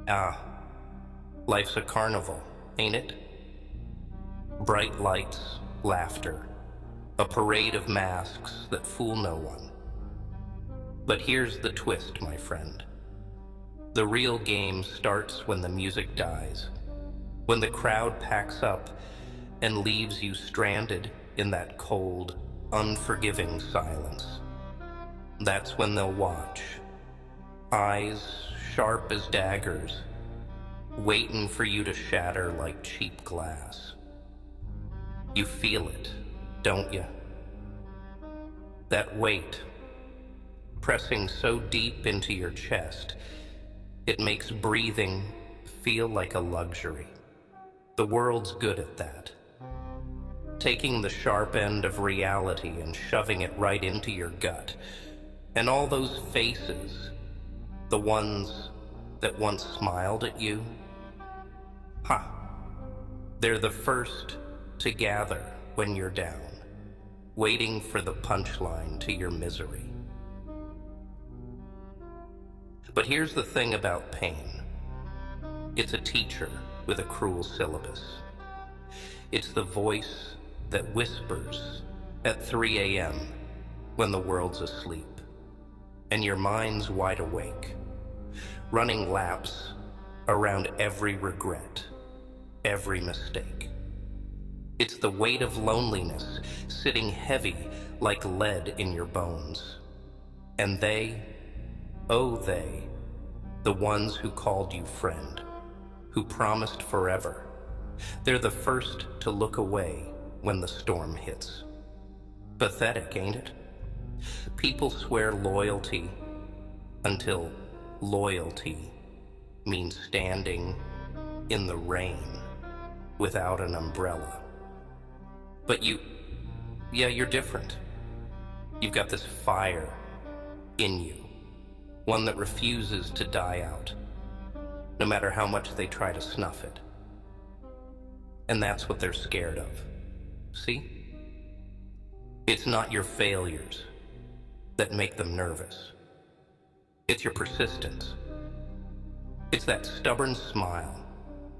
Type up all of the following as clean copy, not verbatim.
Ah, life's a carnival, ain't it? Bright lights, laughter, a parade of masks that fool no one. But here's the twist, my friend. The real game starts when the music dies, when the crowd packs up and leaves you stranded in that cold, unforgiving silence. That's when they'll watch, eyes sharp as daggers, waiting for you to shatter like cheap glass. You feel it, don't you? That weight, pressing so deep into your chest, it makes breathing feel like a luxury. The world's good at that. Taking the sharp end of reality and shoving it right into your gut. And all those faces, the ones that once smiled at you, they're the first to gather when you're down, waiting for the punchline to your misery. But here's the thing about pain. It's a teacher with a cruel syllabus. It's the voice that whispers at 3 a.m. when the world's asleep, and your mind's wide awake, running laps around every regret, every mistake. It's the weight of loneliness sitting heavy like lead in your bones. And they, oh they, the ones who called you friend, who promised forever, they're the first to look away when the storm hits. Pathetic, ain't it? People swear loyalty until loyalty means standing in the rain without an umbrella. But you're different. You've got this fire in you, one that refuses to die out, no matter how much they try to snuff it. And that's what they're scared of. See? It's not your failures that make them nervous. It's your persistence. It's that stubborn smile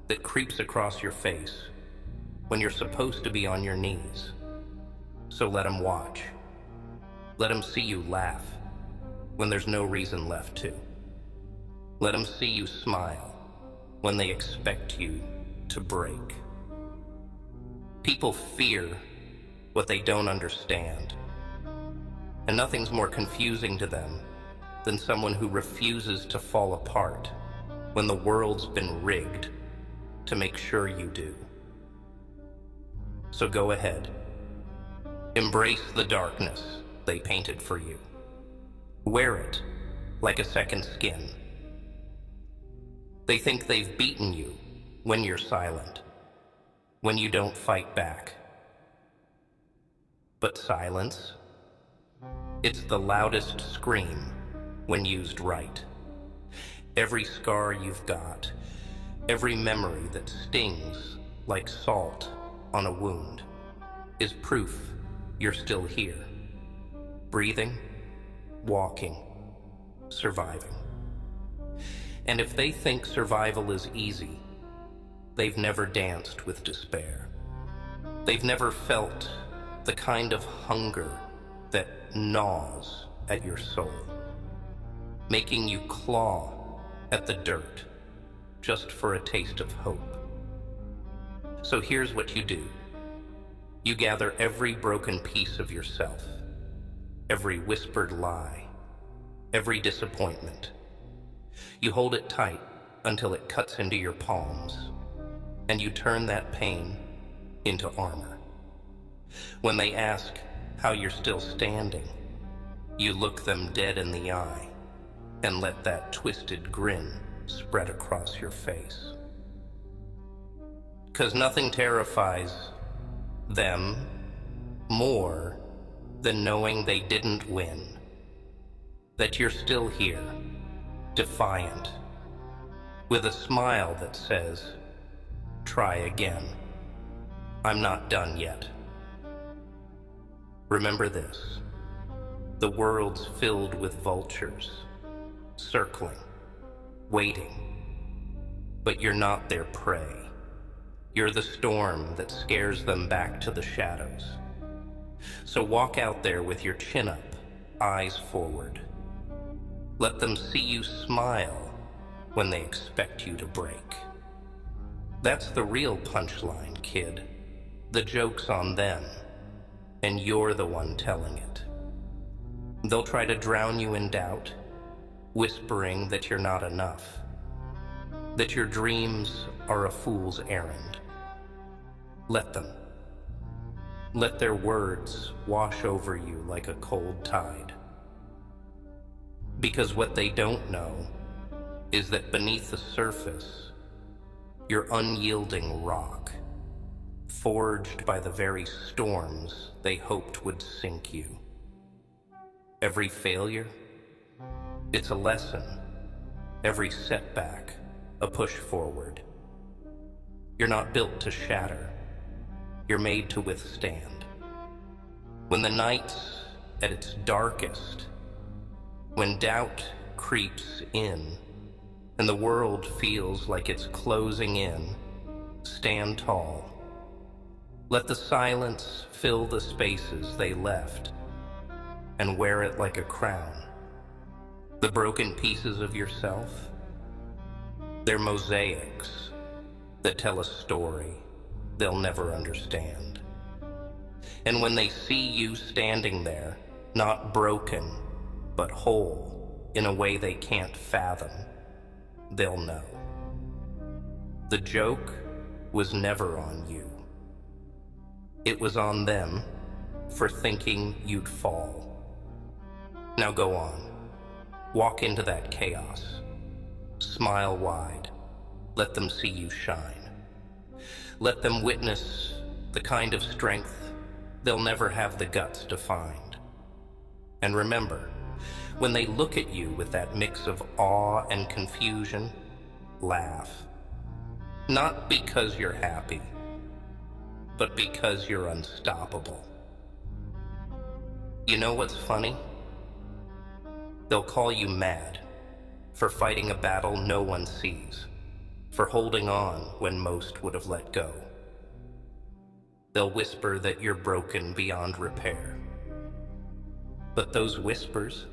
that creeps across your face when you're supposed to be on your knees. So let them watch. Let them see you laugh when there's no reason left to. Let them see you smile when they expect you to break. People fear what they don't understand, and nothing's more confusing to them than someone who refuses to fall apart when the world's been rigged to make sure you do. So go ahead. Embrace the darkness they painted for you. Wear it like a second skin. They think they've beaten you when you're silent, when you don't fight back. But silence, it's the loudest scream when used right. Every scar you've got, every memory that stings like salt on a wound, is proof you're still here, breathing, walking, surviving. And if they think survival is easy, they've never danced with despair. They've never felt the kind of hunger that gnaws at your soul, making you claw at the dirt just for a taste of hope. So here's what you do. You gather every broken piece of yourself, every whispered lie, every disappointment. You hold it tight until it cuts into your palms, and you turn that pain into armor. When they ask how you're still standing, you look them dead in the eye and let that twisted grin spread across your face. 'Cause nothing terrifies them more than knowing they didn't win, that you're still here, defiant, with a smile that says, try again. I'm not done yet. Remember this, the world's filled with vultures, circling, waiting, but you're not their prey. You're the storm that scares them back to the shadows. So walk out there with your chin up, eyes forward. Let them see you smile when they expect you to break. That's the real punchline, kid. The joke's on them, and you're the one telling it. They'll try to drown you in doubt, whispering that you're not enough, that your dreams are a fool's errand. Let them. Let their words wash over you like a cold tide. Because what they don't know is that beneath the surface, you're unyielding rock, forged by the very storms they hoped would sink you. Every failure, it's a lesson. Every setback, a push forward. You're not built to shatter. You're made to withstand. When the night's at its darkest, when doubt creeps in, and the world feels like it's closing in, stand tall. Let the silence fill the spaces they left, and wear it like a crown. The broken pieces of yourself, they're mosaics that tell a story they'll never understand. And when they see you standing there, not broken, but whole in a way they can't fathom, they'll know. The joke was never on you. It was on them for thinking you'd fall. Now go on. Walk into that chaos. Smile wide. Let them see you shine. Let them witness the kind of strength they'll never have the guts to find. And remember, when they look at you with that mix of awe and confusion, laugh. Not because you're happy, but because you're unstoppable. You know what's funny? They'll call you mad for fighting a battle no one sees, for holding on when most would have let go. They'll whisper that you're broken beyond repair. But those whispers,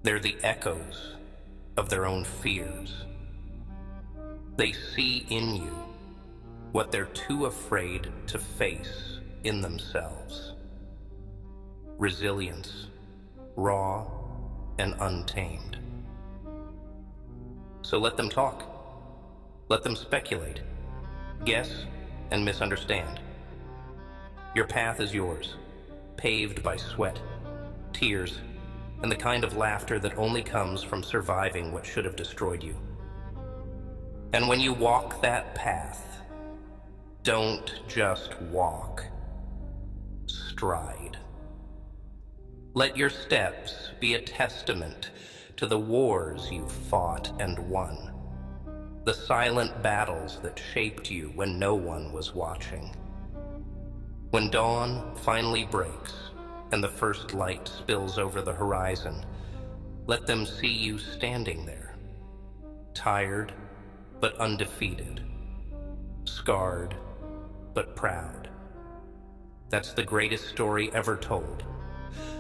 they're the echoes of their own fears. They see in you what they're too afraid to face in themselves. Resilience, raw and untamed. So let them talk. Let them speculate, guess, and misunderstand. Your path is yours, paved by sweat, tears, and the kind of laughter that only comes from surviving what should have destroyed you. And when you walk that path, don't just walk, stride. Let your steps be a testament to the wars you've fought and won, the silent battles that shaped you when no one was watching. When dawn finally breaks and the first light spills over the horizon, let them see you standing there, tired but undefeated, scarred but proud. That's the greatest story ever told,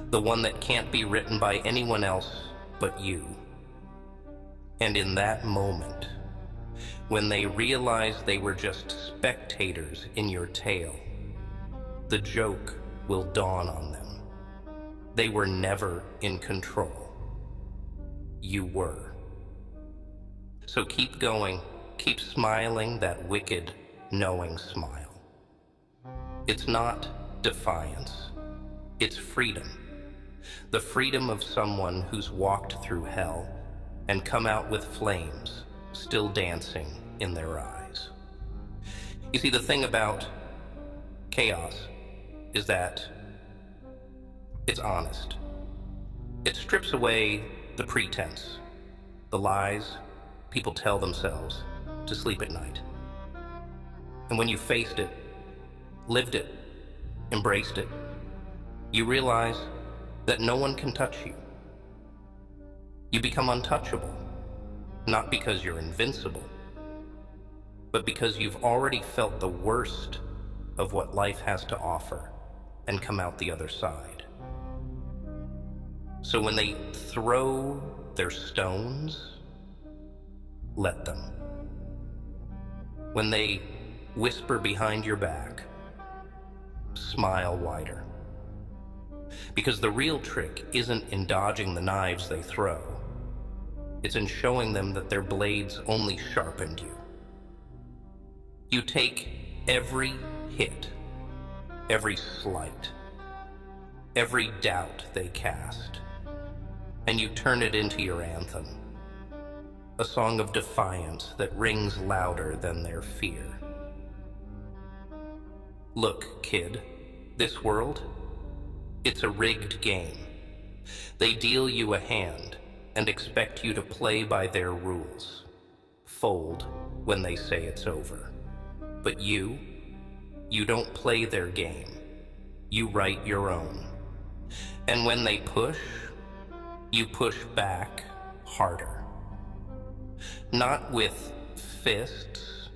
the one that can't be written by anyone else but you. And in that moment, when they realize they were just spectators in your tale, the joke will dawn on them. They were never in control. You were. So keep going, keep smiling that wicked, knowing smile. It's not defiance, it's freedom. The freedom of someone who's walked through hell and come out with flames still dancing in their eyes. You see, the thing about chaos is that it's honest. It strips away the pretense, the lies people tell themselves to sleep at night. And when you faced it, lived it, embraced it, you realize that no one can touch you. You become untouchable, not because you're invincible, but because you've already felt the worst of what life has to offer and come out the other side. So when they throw their stones, let them. When they whisper behind your back, smile wider. Because the real trick isn't in dodging the knives they throw. It's in showing them that their blades only sharpened you. You take every hit, every slight, every doubt they cast, and you turn it into your anthem, a song of defiance that rings louder than their fear. Look, kid, this world, it's a rigged game. They deal you a hand and expect you to play by their rules. Fold when they say it's over. But you don't play their game. You write your own. And when they push, you push back harder. Not with fists,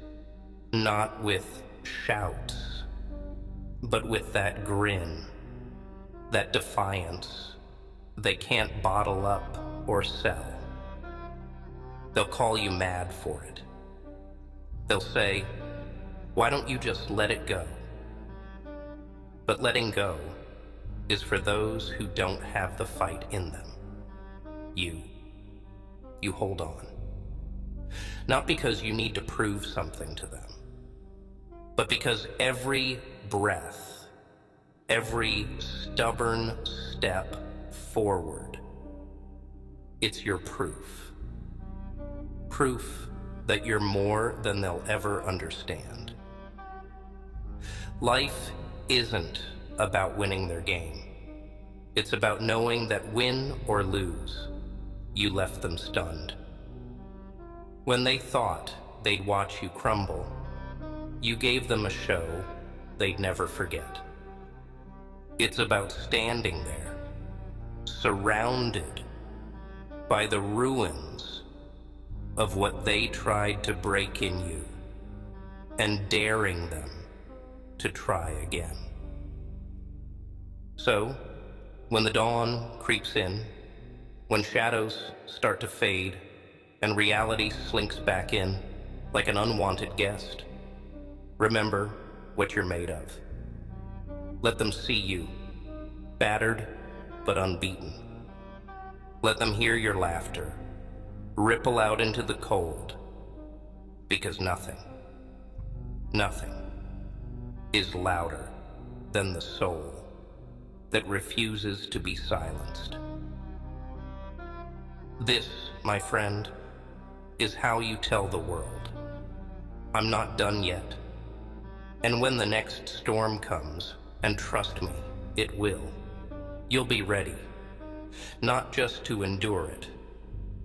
not with shouts, but with that grin, that defiance they can't bottle up or sell. They'll call you mad for it. They'll say, "Why don't you just let it go?" But letting go is for those who don't have the fight in them. You hold on. Not because you need to prove something to them, but because every breath, every stubborn step forward, it's your proof. Proof that you're more than they'll ever understand. Life isn't about winning their game. It's about knowing that win or lose, you left them stunned. When they thought they'd watch you crumble, you gave them a show they'd never forget. It's about standing there, surrounded by the ruins of what they tried to break in you, and daring them to try again. So, when the dawn creeps in, when shadows start to fade, and reality slinks back in like an unwanted guest, remember what you're made of. Let them see you, battered but unbeaten. Let them hear your laughter ripple out into the cold, because nothing is louder than the soul that refuses to be silenced. This, my friend, is how you tell the world, "I'm not done yet." And when the next storm comes, and trust me, it will, you'll be ready, not just to endure it,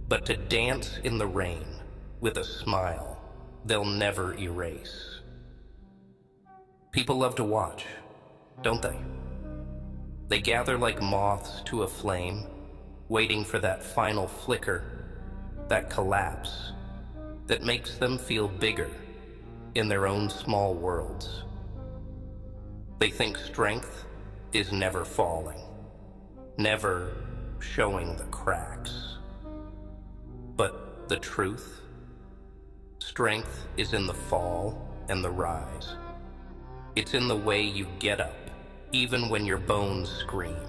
but to dance in the rain with a smile they'll never erase. People love to watch, don't they? They gather like moths to a flame, waiting for that final flicker, that collapse, that makes them feel bigger in their own small worlds. They think strength is never falling, never showing the cracks. But the truth, strength is in the fall and the rise. It's in the way you get up, even when your bones scream,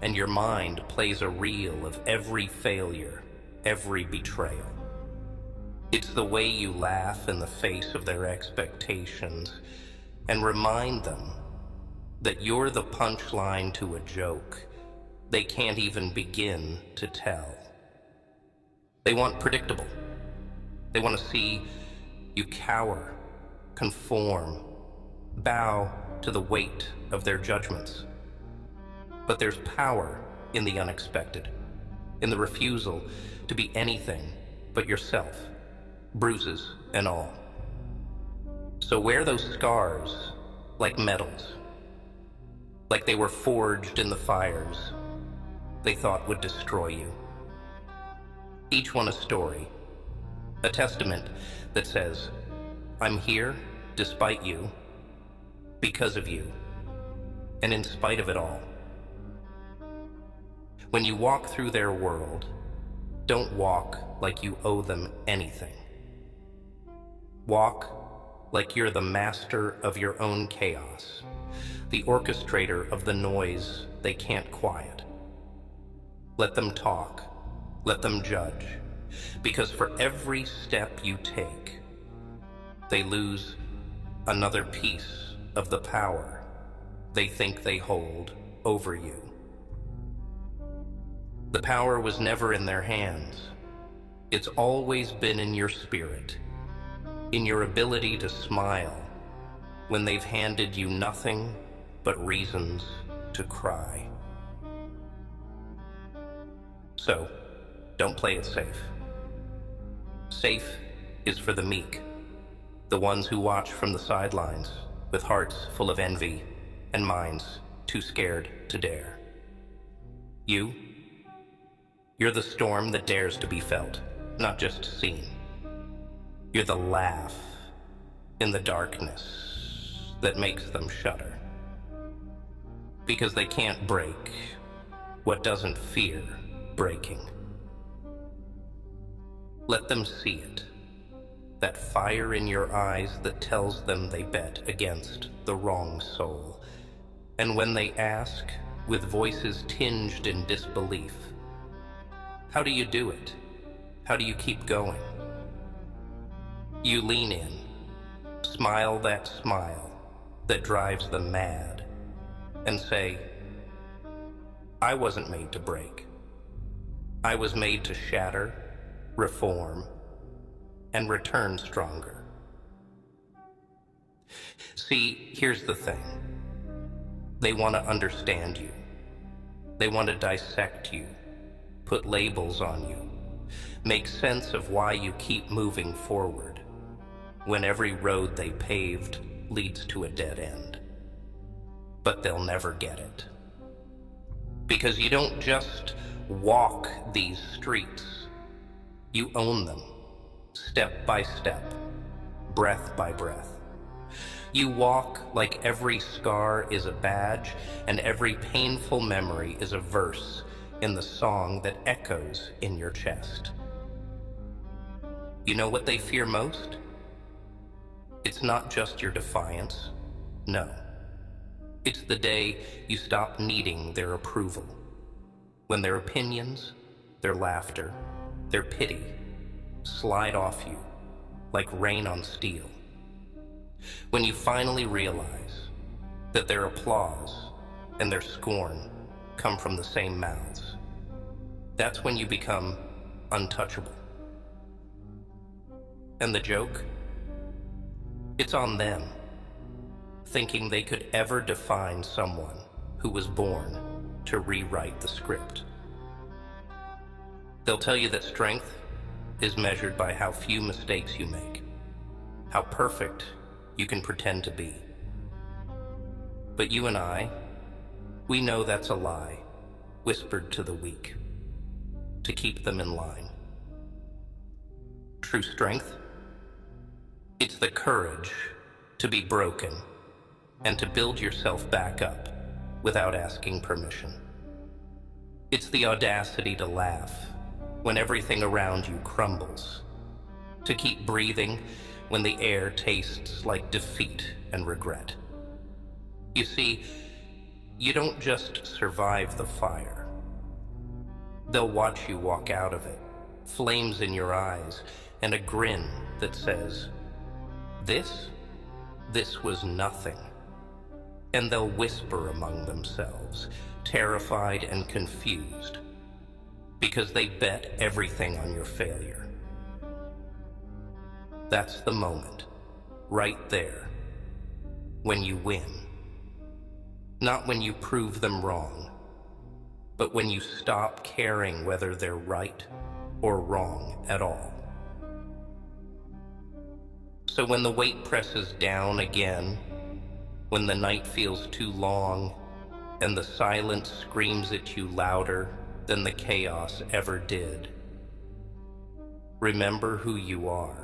and your mind plays a reel of every failure, every betrayal. It's the way you laugh in the face of their expectations and remind them that you're the punchline to a joke they can't even begin to tell. They want predictable. They want to see you cower, conform, bow to the weight of their judgments. But there's power in the unexpected, in the refusal to be anything but yourself, bruises and all. So wear those scars like medals, like they were forged in the fires they thought would destroy you. Each one a story, a testament that says, I'm here despite you, because of you, and in spite of it all. When you walk through their world, don't walk like you owe them anything. Walk like you're the master of your own chaos, the orchestrator of the noise they can't quiet. Let them talk, let them judge, because for every step you take, they lose another piece of the power they think they hold over you. The power was never in their hands. It's always been in your spirit, in your ability to smile when they've handed you nothing but reasons to cry. So, don't play it safe. Safe is for the meek, the ones who watch from the sidelines with hearts full of envy and minds too scared to dare. You're the storm that dares to be felt, not just seen. You're the laugh in the darkness that makes them shudder. Because they can't break what doesn't fear breaking. Let them see it, that fire in your eyes that tells them they bet against the wrong soul. And when they ask, with voices tinged in disbelief, how do you do it? How do you keep going? You lean in, smile that smile that drives them mad, and say, I wasn't made to break. I was made to shatter, reform, and return stronger. See, here's the thing. They want to understand you. They want to dissect you, put labels on you, make sense of why you keep moving forward when every road they paved leads to a dead end. But they'll never get it. Because you don't just walk these streets, you own them, step by step, breath by breath. You walk like every scar is a badge and every painful memory is a verse in the song that echoes in your chest. You know what they fear most? It's not just your defiance, no. It's the day you stop needing their approval, when their opinions, their laughter, their pity slide off you like rain on steel. When you finally realize that their applause and their scorn come from the same mouths, that's when you become untouchable. And the joke? It's on them, thinking they could ever define someone who was born to rewrite the script. They'll tell you that strength is measured by how few mistakes you make, how perfect you can pretend to be. But you and I, we know that's a lie, whispered to the weak, to keep them in line. True strength? It's the courage to be broken and to build yourself back up without asking permission. It's the audacity to laugh when everything around you crumbles, to keep breathing when the air tastes like defeat and regret. You see, you don't just survive the fire. They'll watch you walk out of it, flames in your eyes, and a grin that says, This was nothing. And they'll whisper among themselves, terrified and confused, because they bet everything on your failure. That's the moment, right there, when you win. Not when you prove them wrong, but when you stop caring whether they're right or wrong at all. So when the weight presses down again, when the night feels too long and the silence screams at you louder than the chaos ever did, remember who you are.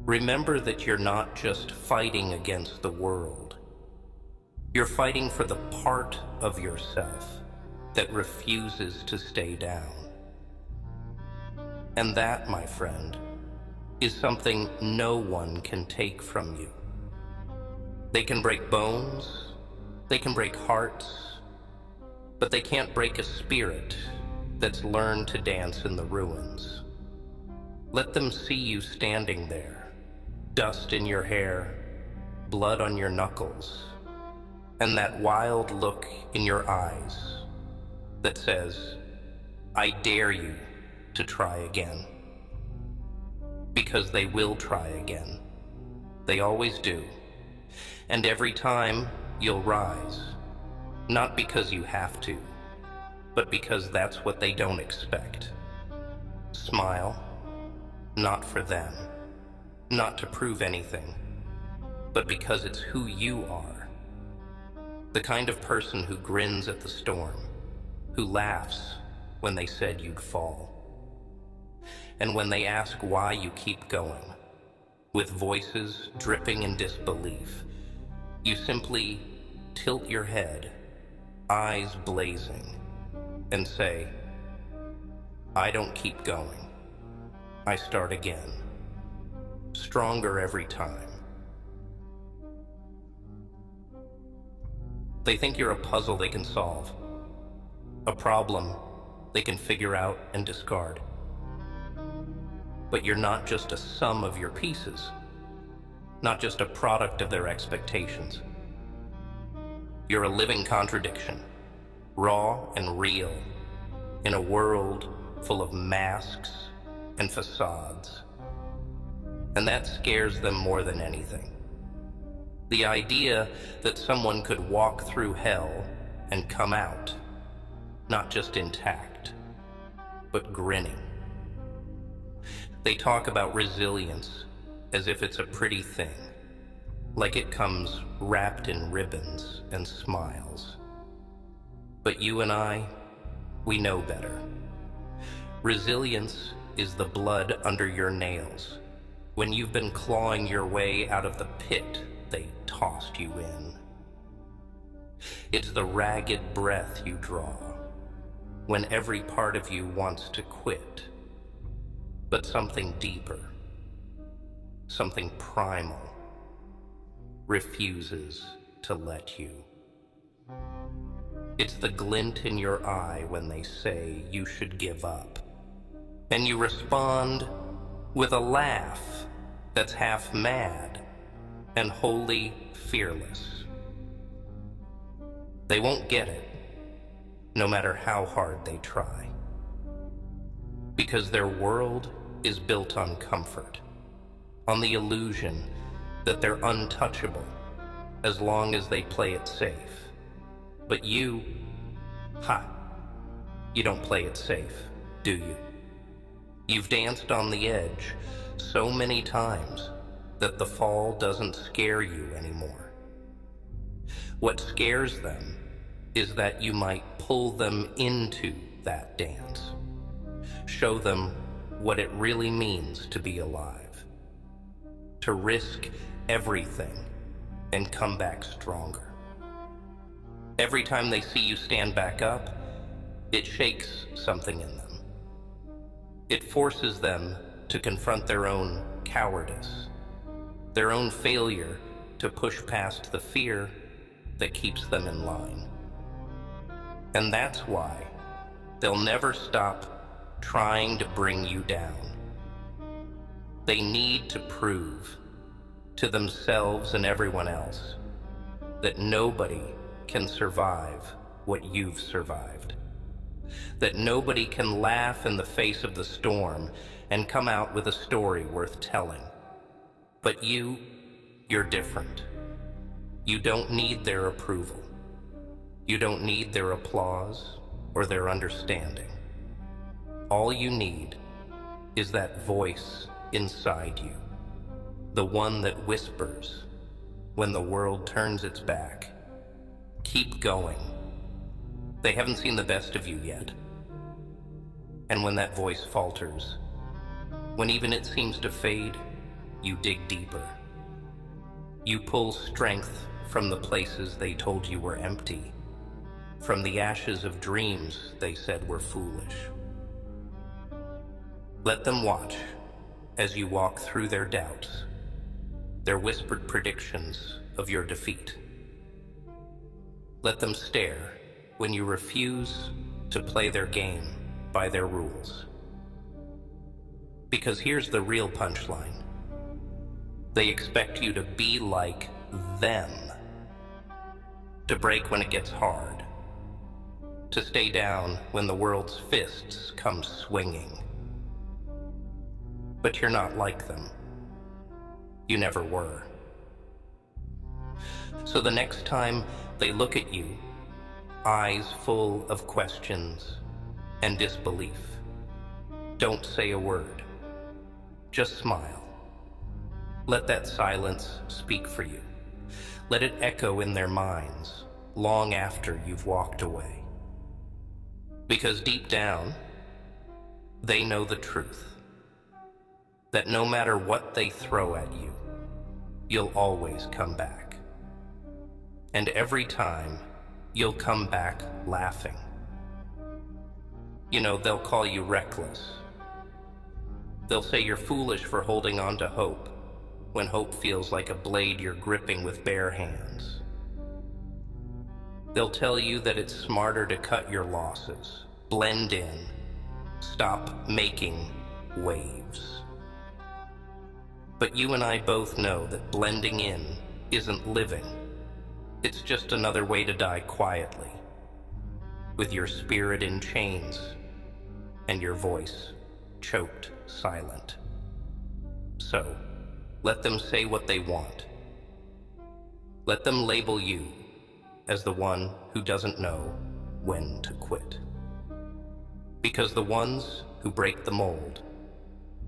Remember that you're not just fighting against the world. You're fighting for the part of yourself that refuses to stay down. And that, my friend, is something no one can take from you. They can break bones, they can break hearts, but they can't break a spirit that's learned to dance in the ruins. Let them see you standing there, dust in your hair, blood on your knuckles, and that wild look in your eyes that says, I dare you to try again. Because they will try again. They always do. And every time you'll rise, not because you have to, but because that's what they don't expect. Smile, not for them, not to prove anything, but because it's who you are. The kind of person who grins at the storm, who laughs when they said you'd fall. And when they ask why you keep going, with voices dripping in disbelief, you simply tilt your head, eyes blazing, and say, I don't keep going. I start again, stronger every time. They think you're a puzzle they can solve, a problem they can figure out and discard. But you're not just a sum of your pieces, not just a product of their expectations. You're a living contradiction, raw and real, in a world full of masks and facades. And that scares them more than anything. The idea that someone could walk through hell and come out, not just intact, but grinning. They talk about resilience as if it's a pretty thing, like it comes wrapped in ribbons and smiles. But you and I, we know better. Resilience is the blood under your nails when you've been clawing your way out of the pit they tossed you in. It's the ragged breath you draw when every part of you wants to quit. But something deeper, something primal, refuses to let you. It's the glint in your eye when they say you should give up. And you respond with a laugh that's half mad and wholly fearless. They won't get it, no matter how hard they try. Because their world is built on comfort, on the illusion that they're untouchable as long as they play it safe. But you, you don't play it safe, do you? You've danced on the edge so many times that the fall doesn't scare you anymore. What scares them is that you might pull them into that dance. Show them what it really means to be alive. To risk everything and come back stronger. Every time they see you stand back up, it shakes something in them. It forces them to confront their own cowardice, their own failure to push past the fear that keeps them in line. And that's why they'll never stop trying to bring you down. They need to prove to themselves and everyone else that nobody can survive what you've survived. That nobody can laugh in the face of the storm and come out with a story worth telling. But you're different. You don't need their approval. You don't need their applause or their understanding. All you need is that voice inside you, the one that whispers when the world turns its back. Keep going. They haven't seen the best of you yet. And when that voice falters, when even it seems to fade, you dig deeper. You pull strength from the places they told you were empty, from the ashes of dreams they said were foolish. Let them watch as you walk through their doubts, their whispered predictions of your defeat. Let them stare when you refuse to play their game by their rules. Because here's the real punchline. They expect you to be like them, to break when it gets hard, to stay down when the world's fists come swinging. But you're not like them. You never were. So the next time they look at you, eyes full of questions and disbelief, don't say a word. Just smile. Let that silence speak for you. Let it echo in their minds long after you've walked away. Because deep down, they know the truth. That no matter what they throw at you, you'll always come back. And every time, you'll come back laughing. You know, they'll call you reckless. They'll say you're foolish for holding on to hope, when hope feels like a blade you're gripping with bare hands. They'll tell you that it's smarter to cut your losses, blend in, stop making waves. But you and I both know that blending in isn't living. It's just another way to die quietly, with your spirit in chains and your voice choked silent. So, let them say what they want. Let them label you as the one who doesn't know when to quit. Because the ones who break the mold,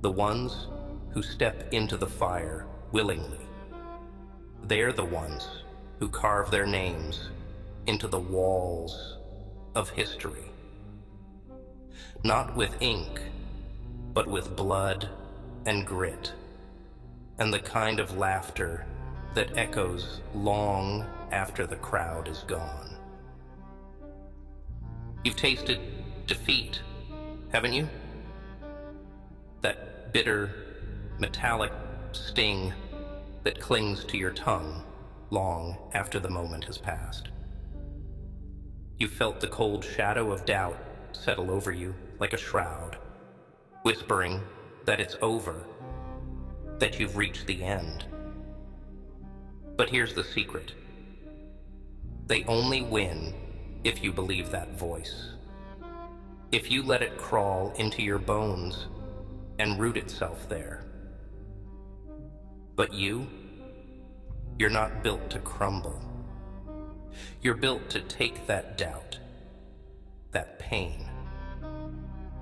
the ones who step into the fire willingly, they're the ones who carve their names into the walls of history. Not with ink, but with blood and grit, and the kind of laughter that echoes long after the crowd is gone. You've tasted defeat, haven't you? That bitter, metallic sting that clings to your tongue long after the moment has passed. You felt the cold shadow of doubt settle over you like a shroud, whispering that it's over, that you've reached the end. But here's the secret. They only win if you believe that voice. If you let it crawl into your bones and root itself there. But you're not built to crumble. You're built to take that doubt, that pain,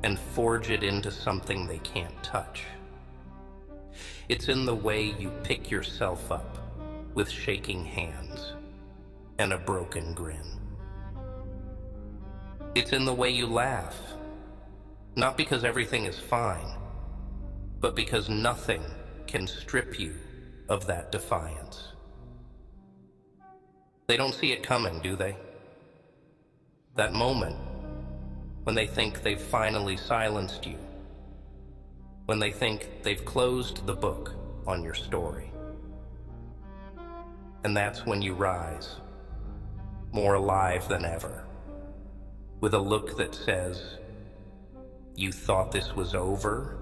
and forge it into something they can't touch. It's in the way you pick yourself up with shaking hands and a broken grin. It's in the way you laugh, not because everything is fine, but because nothing can strip you of that defiance. They don't see it coming, do they? That moment when they think they've finally silenced you, when they think they've closed the book on your story. And that's when you rise, more alive than ever, with a look that says, "You thought this was over?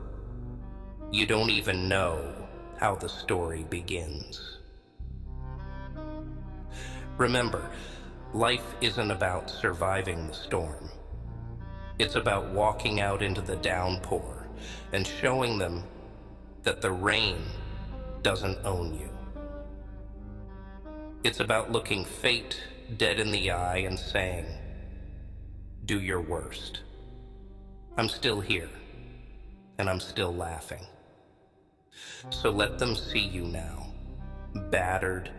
You don't even know how the story begins." Remember, life isn't about surviving the storm. It's about walking out into the downpour and showing them that the rain doesn't own you. It's about looking fate dead in the eye and saying, "Do your worst. I'm still here, and I'm still laughing." So let them see you now, battered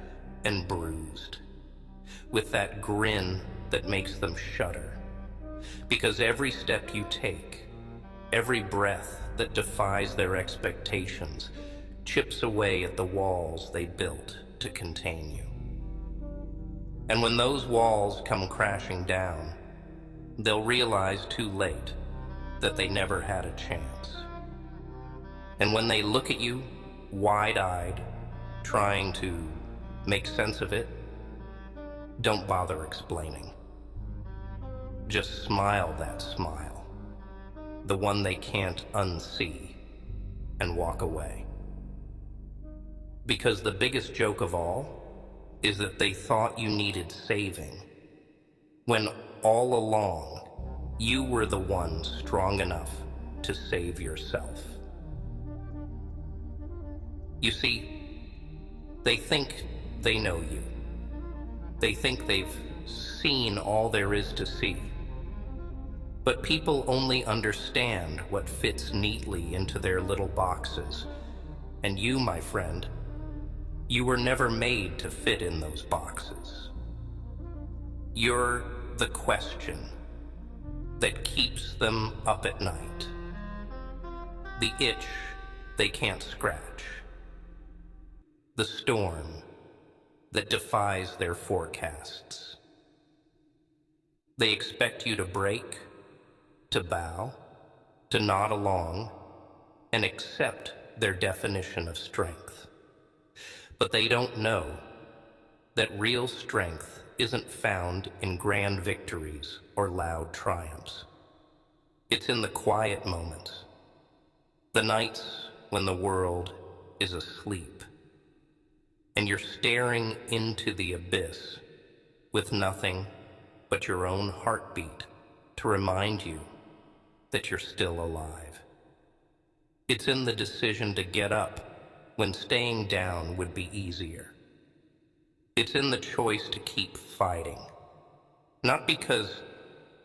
and bruised, with that grin that makes them shudder. Because every step you take, every breath that defies their expectations, chips away at the walls they built to contain you. And when those walls come crashing down, they'll realize too late that they never had a chance. And when they look at you, wide-eyed, trying to make sense of it, don't bother explaining. Just smile that smile, the one they can't unsee, and walk away. Because the biggest joke of all is that they thought you needed saving, when all along you were the one strong enough to save yourself. You see, they think they know you. They think they've seen all there is to see. But people only understand what fits neatly into their little boxes. And you, my friend, you were never made to fit in those boxes. You're the question that keeps them up at night. The itch they can't scratch. The storm that defies their forecasts. They expect you to break, to bow, to nod along, and accept their definition of strength. But they don't know that real strength isn't found in grand victories or loud triumphs. It's in the quiet moments, the nights when the world is asleep, and you're staring into the abyss with nothing but your own heartbeat to remind you that you're still alive. It's in the decision to get up when staying down would be easier. It's in the choice to keep fighting, not because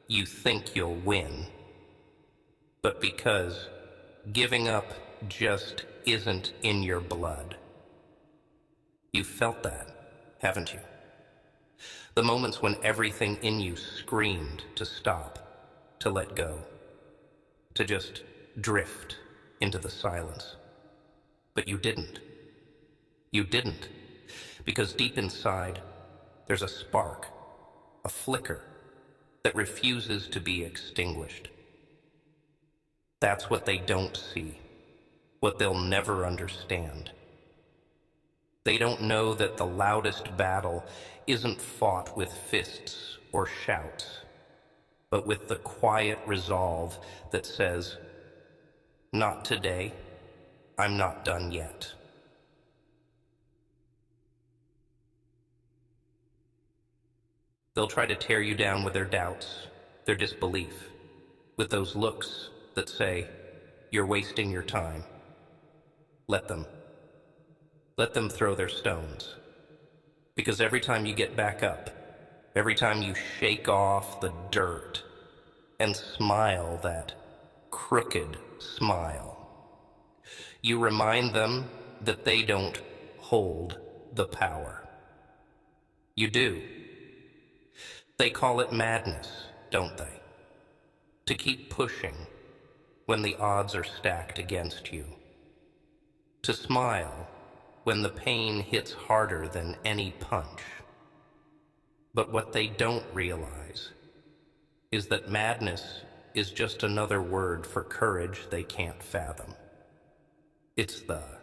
you think you'll win, but because giving up just isn't in your blood. You've felt that, haven't you? The moments when everything in you screamed to stop, to let go, to just drift into the silence. But you didn't. You didn't, because deep inside, there's a spark, a flicker, that refuses to be extinguished. That's what they don't see, what they'll never understand. They don't know that the loudest battle isn't fought with fists or shouts, but with the quiet resolve that says, "Not today, I'm not done yet." They'll try to tear you down with their doubts, their disbelief, with those looks that say, "You're wasting your time." Let them. Let them throw their stones. Because every time you get back up, every time you shake off the dirt and smile that crooked smile, you remind them that they don't hold the power. You do. They call it madness, don't they? To keep pushing when the odds are stacked against you. To smile when the pain hits harder than any punch. But what they don't realize is that madness is just another word for courage they can't fathom. It's the